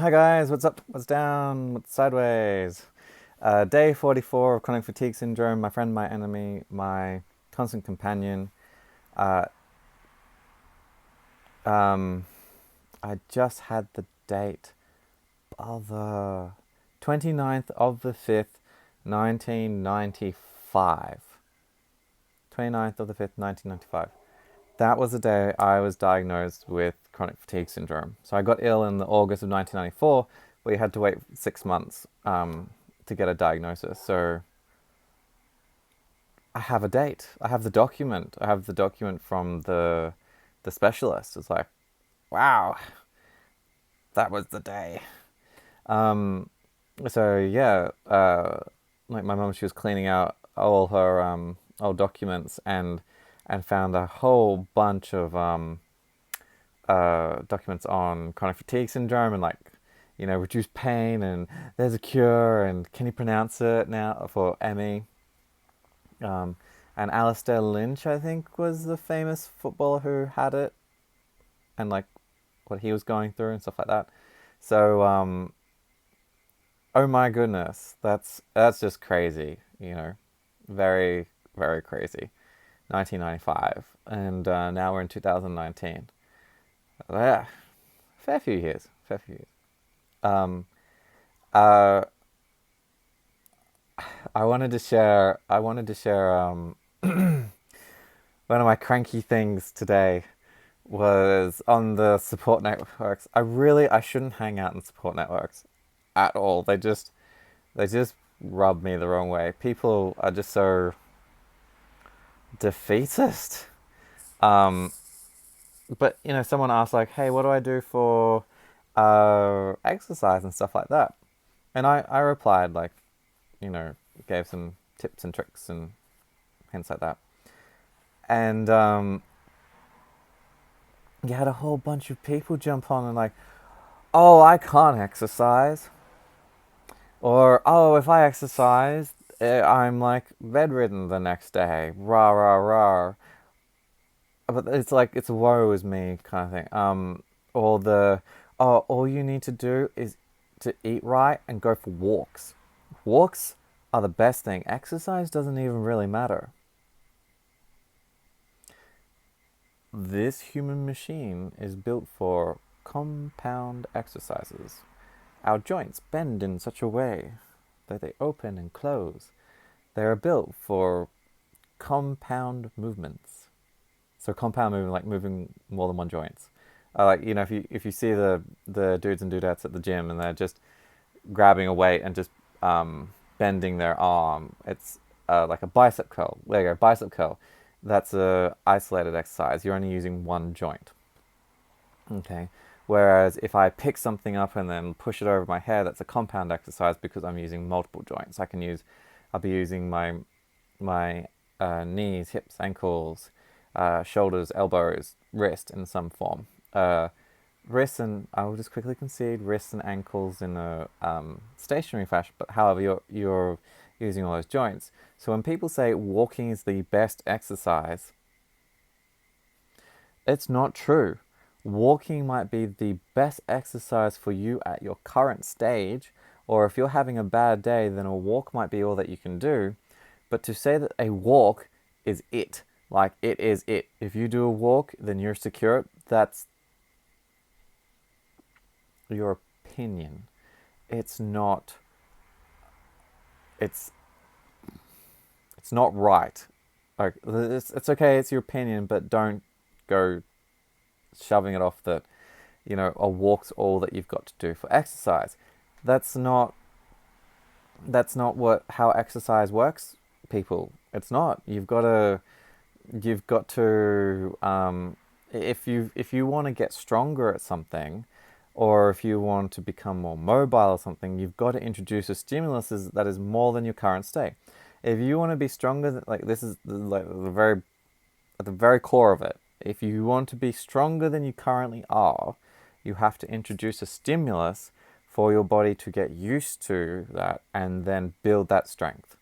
Hi guys, what's up? What's down? What's sideways? Day 44 of chronic fatigue syndrome. My friend, my enemy, my constant companion. Uh, um, I just had the date. Bother. 29th of the 5th, 1995. 29th of the 5th, 1995. That was the day I was diagnosed with chronic fatigue syndrome. So I got ill in the August of 1994. We had to wait 6 months to get a diagnosis. So I have a date. I have the document. I have the document from the specialist. It's like, wow, that was the day. Um, so yeah, like my mum, she was cleaning out all her old documents and found a whole bunch of documents on chronic fatigue syndrome and reduced pain and there's a cure and can you pronounce it now for ME. And Alistair Lynch, I think, was the famous footballer who had it and like what he was going through and stuff like that. So, oh my goodness, that's just crazy, very, very crazy. 1995, and now we're in 2019. Yeah, fair few years, fair few years. Um, uh, I wanted to share. I wanted to share. One of my cranky things today was on the support networks. I shouldn't hang out in support networks at all. They just rub me the wrong way. People are just so defeatist. Um, but someone asked like, "Hey, what do I do for exercise and stuff like that?" And I replied like, you know, gave some tips and tricks and hints like that. And you had a whole bunch of people jump on and like, "Oh, I can't exercise," or "Oh, if I exercise, I'm like bedridden the next day." Rah rah rah. But it's like it's woe is me kind of thing. Or the oh, all you need to do is to eat right and go for walks. Walks are the best thing. Exercise doesn't even really matter. This human machine is built for compound exercises. Our joints bend in such a way that they open and close. They are built for compound movements. So compound movement, like moving more than one joints. Like if you see the dudes and dudettes at the gym and they're just grabbing a weight and just bending their arm, it's like a bicep curl. There you go, bicep curl. That's a isolated exercise. You're only using one joint. Okay. Whereas if I pick something up and then push it over my head, that's a compound exercise because I'm using multiple joints. I'll be using my knees, hips, ankles, shoulders, elbows, wrist in some form. Wrists and I will just quickly concede wrists and ankles in a stationary fashion. But however, you're using all those joints. So when people say walking is the best exercise, it's not true. Walking might be the best exercise for you at your current stage, or if you're having a bad day, then a walk might be all that you can do. But to say that a walk is it, like it is it. If you do a walk, then you're secure. That's your opinion. It's not. It's it's not right. Like it's okay. It's your opinion, but don't go shoving it off that a walk's all that you've got to do for exercise. That's not what how exercise works, people. It's not. You've got to if you want to get stronger at something, or if you want to become more mobile or something, you've got to introduce a stimulus that is more than your current state. If you want to be stronger, like this is like the very at the very core of it. If you want to be stronger than you currently are, you have to introduce a stimulus for your body to get used to that and then build that strength.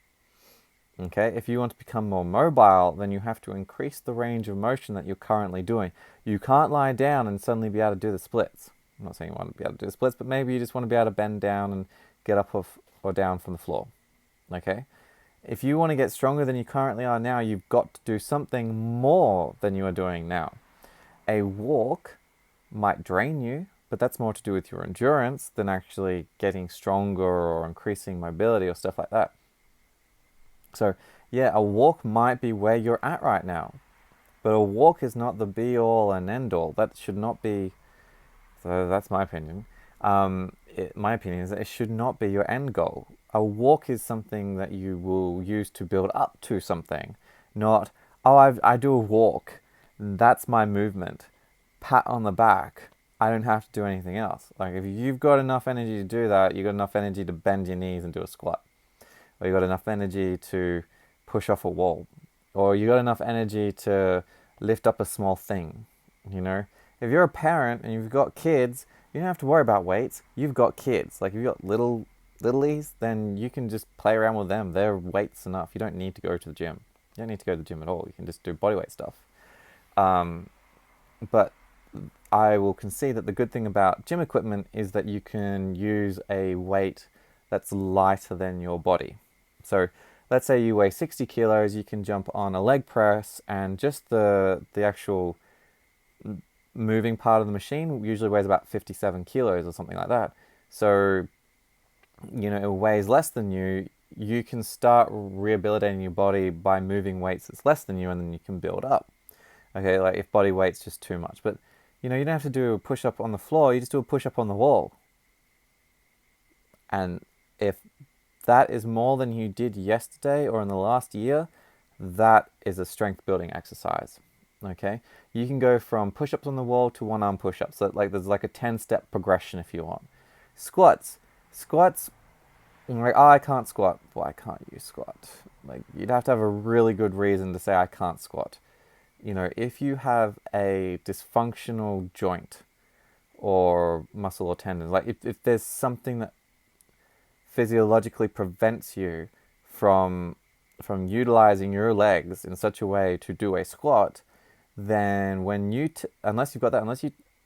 Okay, if you want to become more mobile, then you have to increase the range of motion that you're currently doing. You can't lie down and suddenly be able to do the splits. I'm not saying you want to be able to do splits, but maybe you just want to be able to bend down and get up off or down from the floor. Okay? If you want to get stronger than you currently are now, you've got to do something more than you are doing now. A walk might drain you, but that's more to do with your endurance than actually getting stronger or increasing mobility or stuff like that. So, yeah, a walk might be where you're at right now, but a walk is not the be all and end all. That should not be. So that's my opinion. My opinion is that it should not be your end goal. A walk is something that you will use to build up to something, not, oh, I do a walk, that's my movement. Pat on the back, I don't have to do anything else. Like, if you've got enough energy to do that, you've got enough energy to bend your knees and do a squat. Or you've got enough energy to push off a wall. Or you've got enough energy to lift up a small thing, you know? If you're a parent and you've got kids, you don't have to worry about weights. You've got kids. Like, if you've got littlies, then you can just play around with them. They're weights enough. You don't need to go to the gym. You don't need to go to the gym at all. You can just do bodyweight stuff. But I will concede that the good thing about gym equipment is that you can use a weight that's lighter than your body. So let's say you weigh 60 kilos, you can jump on a leg press, and just the actual moving part of the machine usually weighs about 57 kilos or something like that. So, you know, it weighs less than you. You can start rehabilitating your body by moving weights that's less than you, and then you can build up. Okay, like if body weight's just too much. But, you know, you don't have to do a push-up on the floor, you just do a push-up on the wall. And if that is more than you did yesterday or in the last year, that is a strength building exercise. Okay, you can go from push-ups on the wall to one-arm push-ups. So like there's like a 10-step progression if you want. Squats, like, oh, I can't squat. Why can't you squat? Like, you'd have to have a really good reason to say I can't squat. You know, if you have a dysfunctional joint or muscle or tendon, like if there's something that physiologically prevents you from utilizing your legs in such a way to do a squat, then when you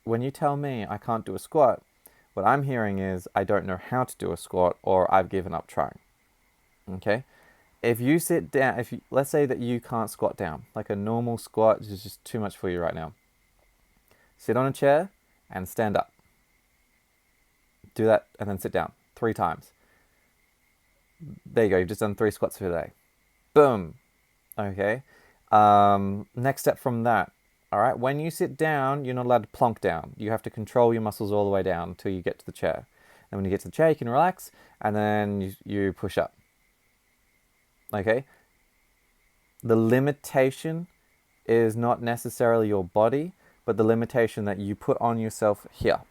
when you tell me I can't do a squat, what I'm hearing is I don't know how to do a squat, or I've given up trying. Okay? If you sit down, let's say that you can't squat down, like a normal squat is just too much for you right now. Sit on a chair and stand up. Do that and then sit down 3 times. There you go, you've just done 3 squats for the day. Boom. Okay. Next step from that. All right. When you sit down, you're not allowed to plonk down. You have to control your muscles all the way down until you get to the chair. And when you get to the chair, you can relax, and then you push up. Okay. The limitation is not necessarily your body, but the limitation that you put on yourself here.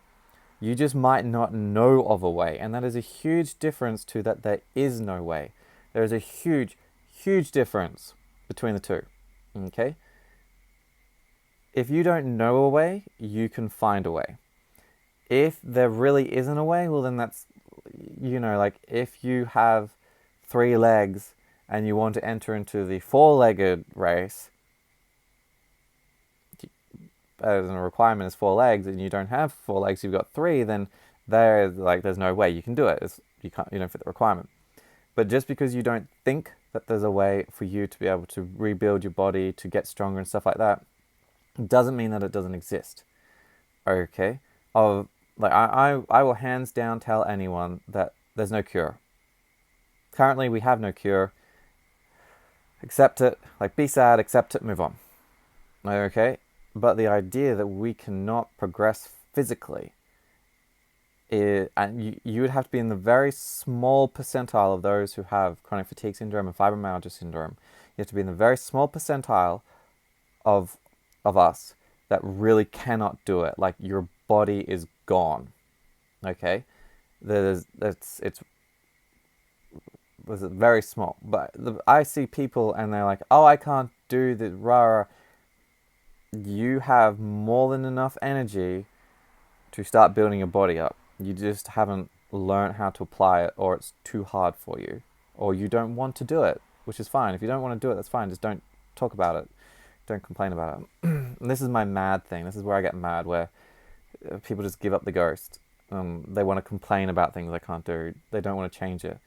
You just might not know of a way, and that is a huge difference to that there is no way. There is a huge, huge difference between the two. Okay? If you don't know a way, you can find a way. If there really isn't a way, well then that's, you know, like if you have 3 legs and you want to enter into the 4-legged race, as a requirement is 4 legs, and you don't have 4 legs, you've got 3, then there's no way you can do it. You don't fit the requirement. But just because you don't think that there's a way for you to be able to rebuild your body, to get stronger and stuff like that, doesn't mean that it doesn't exist. Okay? I will hands down tell anyone that there's no cure. Currently, we have no cure. Accept it. Like, be sad, accept it, move on. Okay? But the idea that we cannot progress physically, and you would have to be in the very small percentile of those who have chronic fatigue syndrome and fibromyalgia syndrome. You have to be in the very small percentile of us that really cannot do it. Like, your body is gone. Okay? It's very small. But I see people and they're like, oh, I can't do the rah. You have more than enough energy to start building your body up. You just haven't learned how to apply it, or it's too hard for you, or you don't want to do it, which is fine. If you don't want to do it, that's fine. Just don't talk about it. Don't complain about it. And this is my mad thing. This is where I get mad, where people just give up the ghost. They want to complain about things they can't do. They don't want to change it.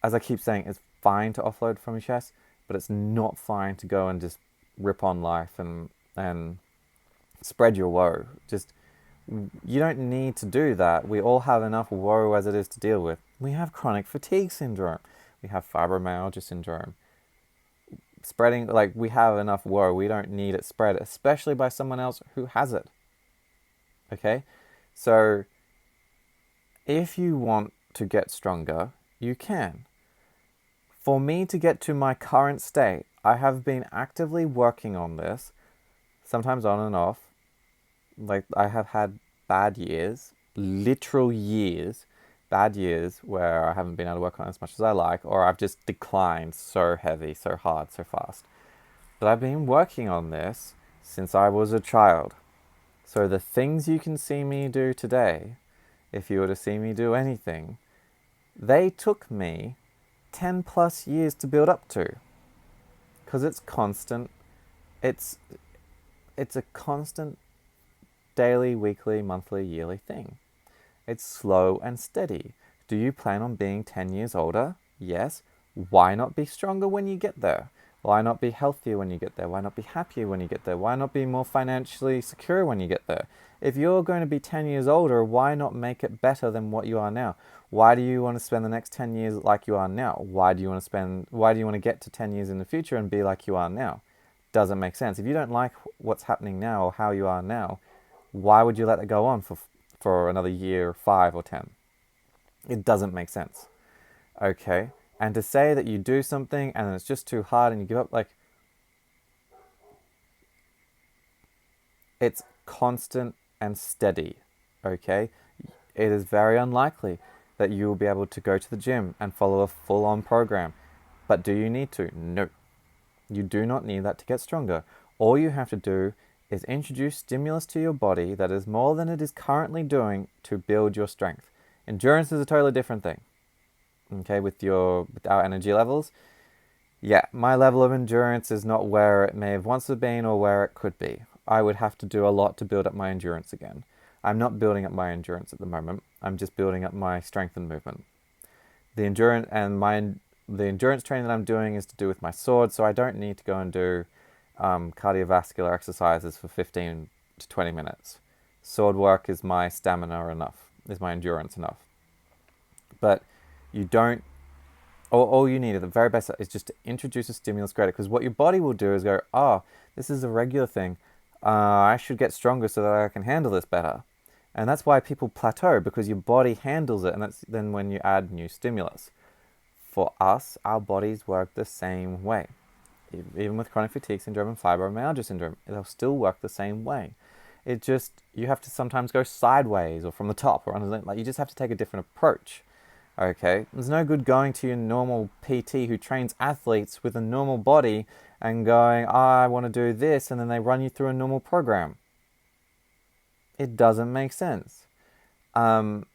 As I keep saying, it's fine to offload from your chest, but it's not fine to go and just rip on life and spread your woe. Just, you don't need to do that. We all have enough woe as it is to deal with. We have chronic fatigue syndrome. We have fibromyalgia syndrome. Spreading, like, we have enough woe. We don't need it spread, especially by someone else who has it. Okay? So, if you want to get stronger, you can. For me to get to my current state, I have been actively working on this, sometimes on and off. Like, I have had bad years, literal years, bad years where I haven't been able to work on it as much as I like, or I've just declined so heavy, so hard, so fast. But I've been working on this since I was a child. So the things you can see me do today, if you were to see me do anything, they took me 10 plus years to build up to. Because it's constant. It's a constant daily, weekly, monthly, yearly thing. It's slow and steady. Do you plan on being 10 years older? Yes. Why not be stronger when you get there? Why not be healthier when you get there? Why not be happier when you get there? Why not be more financially secure when you get there? If you're going to be 10 years older, why not make it better than what you are now? Why do you want to spend the next 10 years like you are now? Why do you want to get to 10 years in the future and be like you are now? Doesn't make sense. If you don't like what's happening now or how you are now, why would you let it go on for another year, 5 or 10? It doesn't make sense. Okay? And to say that you do something and it's just too hard and you give up, like, it's constant and steady. Okay? It is very unlikely that you will be able to go to the gym and follow a full-on program. But do you need to? No. You do not need that to get stronger. All you have to do is introduce stimulus to your body that is more than it is currently doing to build your strength. Endurance is a totally different thing. Okay, with our energy levels. Yeah, my level of endurance is not where it may have once been or where it could be. I would have to do a lot to build up my endurance again. I'm not building up my endurance at the moment. I'm just building up my strength and movement. The endurance training that I'm doing is to do with my sword, so I don't need to go and do cardiovascular exercises for 15 to 20 minutes. Sword work is my stamina enough, is my endurance enough. But you don't, all you need at the very best is just to introduce a stimulus greater, because what your body will do is go, oh, this is a regular thing. I should get stronger so that I can handle this better. And that's why people plateau, because your body handles it, and that's then when you add new stimulus. For us, our bodies work the same way. Even with chronic fatigue syndrome and fibromyalgia syndrome, they'll still work the same way. It just, you have to sometimes go sideways or from the top or under, like, you just have to take a different approach. Okay? There's no good going to your normal PT who trains athletes with a normal body and going, I want to do this, and then they run you through a normal program. It doesn't make sense. And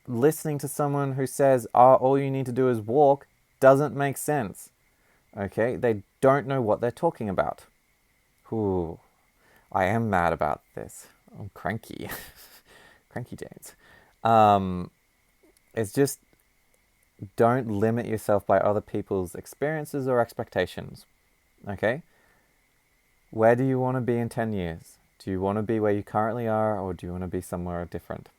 listening to someone who says, all you need to do is walk, doesn't make sense. Okay? They don't know what they're talking about. Ooh, I am mad about this. I'm cranky. Cranky James. It's just, don't limit yourself by other people's experiences or expectations. Okay? Where do you want to be in 10 years? Do you want to be where you currently are, or do you want to be somewhere different?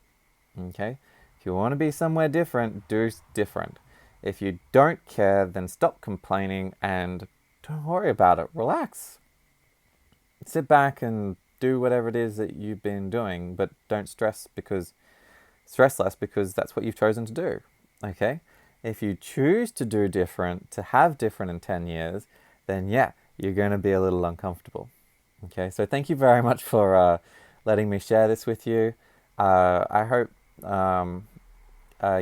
Okay? If you want to be somewhere different, do different. If you don't care, then stop complaining and don't worry about it. Relax. Sit back and do whatever it is that you've been doing, but don't stress less because that's what you've chosen to do. Okay? If you choose to do different, to have different in 10 years, then yeah, you're going to be a little uncomfortable. Okay, so thank you very much for letting me share this with you. I hope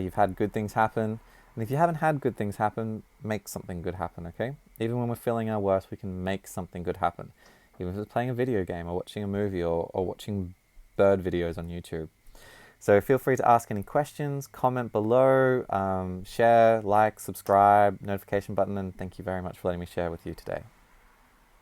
you've had good things happen. And if you haven't had good things happen, make something good happen, okay? Even when we're feeling our worst, we can make something good happen. Even if it's playing a video game or watching a movie or watching bird videos on YouTube. So feel free to ask any questions, comment below, share, like, subscribe, notification button, and thank you very much for letting me share with you today.